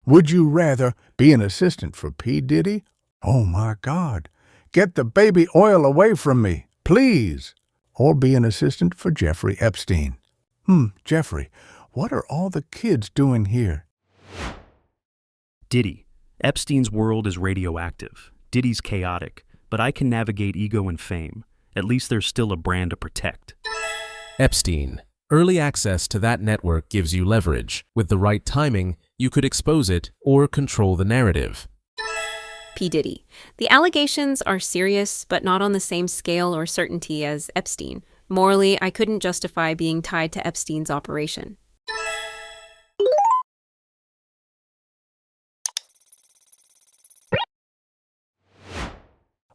Would you rather be an assistant for P. Diddy? Oh my God. Get the baby oil away from me, please. Or be an assistant for Jeffrey Epstein? Jeffrey, what are all the kids doing here? Diddy. Epstein's world is radioactive. Diddy's chaotic, but I can navigate ego and fame. At least there's still a brand to protect. Epstein. Early access to that network gives you leverage. With the right timing, you could expose it or control the narrative. P. Diddy. The allegations are serious, but not on the same scale or certainty as Epstein. Morally, I couldn't justify being tied to Epstein's operation.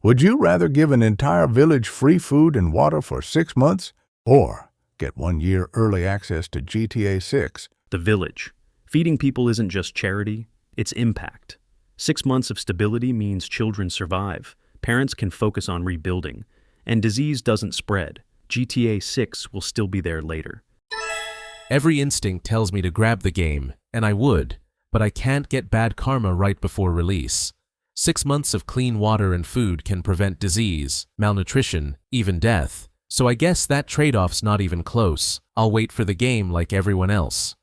Would you rather give an entire village free food and water for 6 months or get 1 year early access to GTA 6? The village. Feeding people isn't just charity, it's impact. 6 months of stability means children survive, parents can focus on rebuilding, and disease doesn't spread. GTA 6 will still be there later. Every instinct tells me to grab the game, and I would, but I can't get bad karma right before release. 6 months of clean water and food can prevent disease, malnutrition, even death. So I guess that trade-off's not even close. I'll wait for the game like everyone else.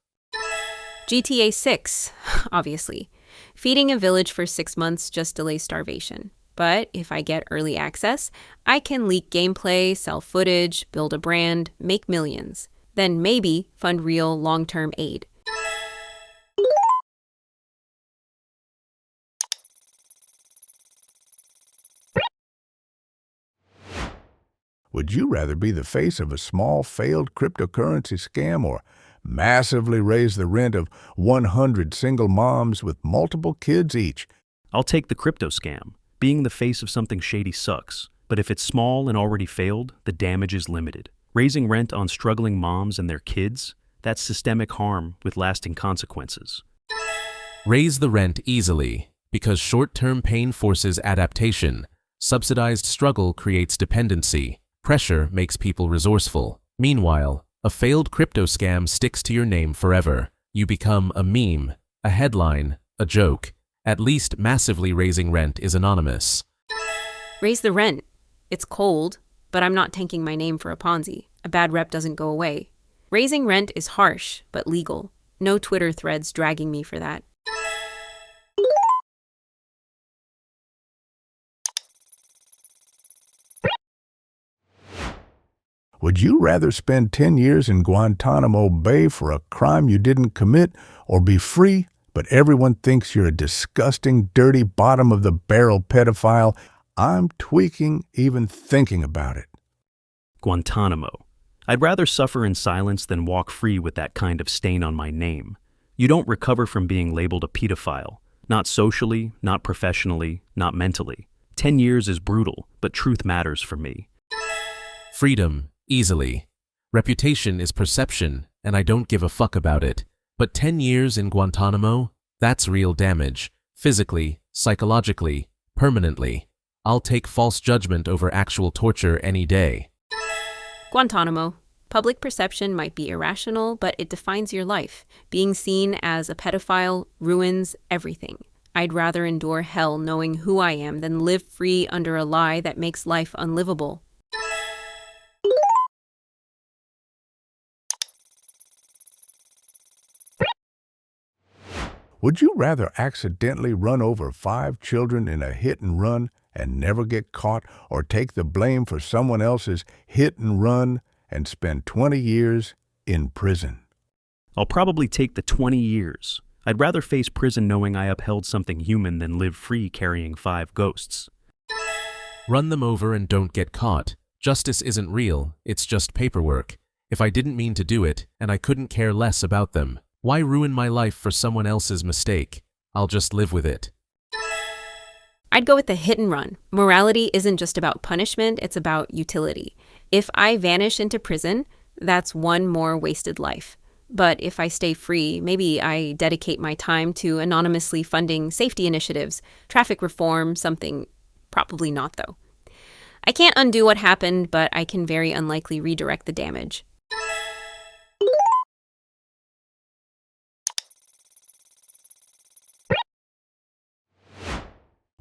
GTA 6, obviously. Feeding a village for 6 months just delays starvation. But if I get early access, I can leak gameplay, sell footage, build a brand, make millions. Then maybe fund real long-term aid. Would you rather be the face of a small failed cryptocurrency scam or massively raise the rent of 100 single moms with multiple kids each? I'll take the crypto scam. Being the face of something shady sucks, but if it's small and already failed, the damage is limited. Raising rent on struggling moms and their kids, that's systemic harm with lasting consequences. Raise the rent easily, because short-term pain forces adaptation. Subsidized struggle creates dependency. Pressure makes people resourceful. Meanwhile, a failed crypto scam sticks to your name forever. You become a meme, a headline, a joke. At least massively raising rent is anonymous. Raise the rent. It's cold, but I'm not tanking my name for a Ponzi. A bad rep doesn't go away. Raising rent is harsh, but legal. No Twitter threads dragging me for that. Would you rather spend 10 years in Guantanamo Bay for a crime you didn't commit or be free, but everyone thinks you're a disgusting, dirty, bottom-of-the-barrel pedophile? I'm tweaking even thinking about it. Guantanamo. I'd rather suffer in silence than walk free with that kind of stain on my name. You don't recover from being labeled a pedophile. Not socially, not professionally, not mentally. 10 years is brutal, but truth matters for me. Freedom. Easily. Reputation is perception, and I don't give a fuck about it. But 10 years in Guantanamo? That's real damage. Physically, psychologically, permanently. I'll take false judgment over actual torture any day. Guantanamo. Public perception might be irrational, but it defines your life. Being seen as a pedophile ruins everything. I'd rather endure hell knowing who I am than live free under a lie that makes life unlivable. Would you rather accidentally run over 5 children in a hit and run and never get caught, or take the blame for someone else's hit and run and spend 20 years in prison? I'll probably take the 20 years. I'd rather face prison knowing I upheld something human than live free carrying 5 ghosts. Run them over and don't get caught. Justice isn't real, it's just paperwork. If I didn't mean to do it, and I couldn't care less about them, why ruin my life for someone else's mistake? I'll just live with it. I'd go with the hit and run. Morality isn't just about punishment, it's about utility. If I vanish into prison, that's one more wasted life. But if I stay free, maybe I dedicate my time to anonymously funding safety initiatives, traffic reform, something. Probably not, though. I can't undo what happened, but I can very unlikely redirect the damage.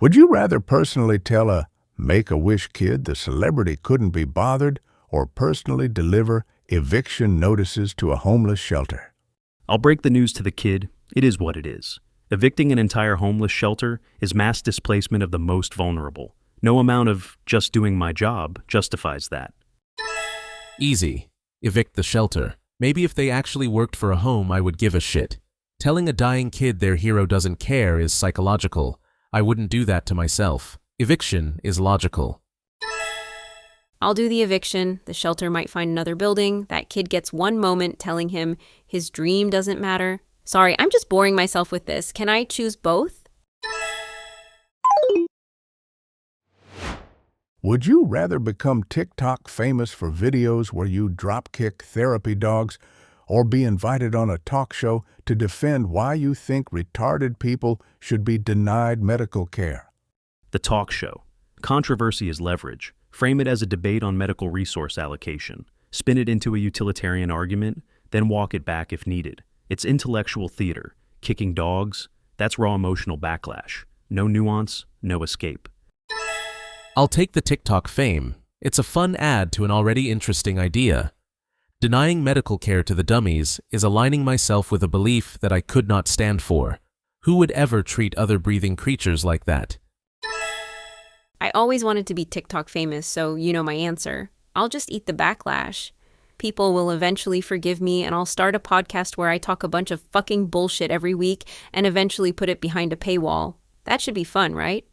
Would you rather personally tell a Make-A-Wish kid the celebrity couldn't be bothered, or personally deliver eviction notices to a homeless shelter? I'll break the news to the kid. It is what it is. Evicting an entire homeless shelter is mass displacement of the most vulnerable. No amount of just doing my job justifies that. Easy. Evict the shelter. Maybe if they actually worked for a home, I would give a shit. Telling a dying kid their hero doesn't care is psychological. I wouldn't do that to myself. Eviction is logical. I'll do the eviction. The shelter might find another building. That kid gets one moment telling him his dream doesn't matter. Sorry, I'm just boring myself with this. Can I choose both? Would you rather become TikTok famous for videos where you dropkick therapy dogs, or be invited on a talk show to defend why you think retarded people should be denied medical care? The talk show. Controversy is leverage. Frame it as a debate on medical resource allocation. Spin it into a utilitarian argument, then walk it back if needed. It's intellectual theater. Kicking dogs, that's raw emotional backlash. No nuance, no escape. I'll take the TikTok fame. It's a fun add to an already interesting idea. Denying medical care to the dummies is aligning myself with a belief that I could not stand for. Who would ever treat other breathing creatures like that? I always wanted to be TikTok famous, so you know my answer. I'll just eat the backlash. People will eventually forgive me, and I'll start a podcast where I talk a bunch of fucking bullshit every week and eventually put it behind a paywall. That should be fun, right?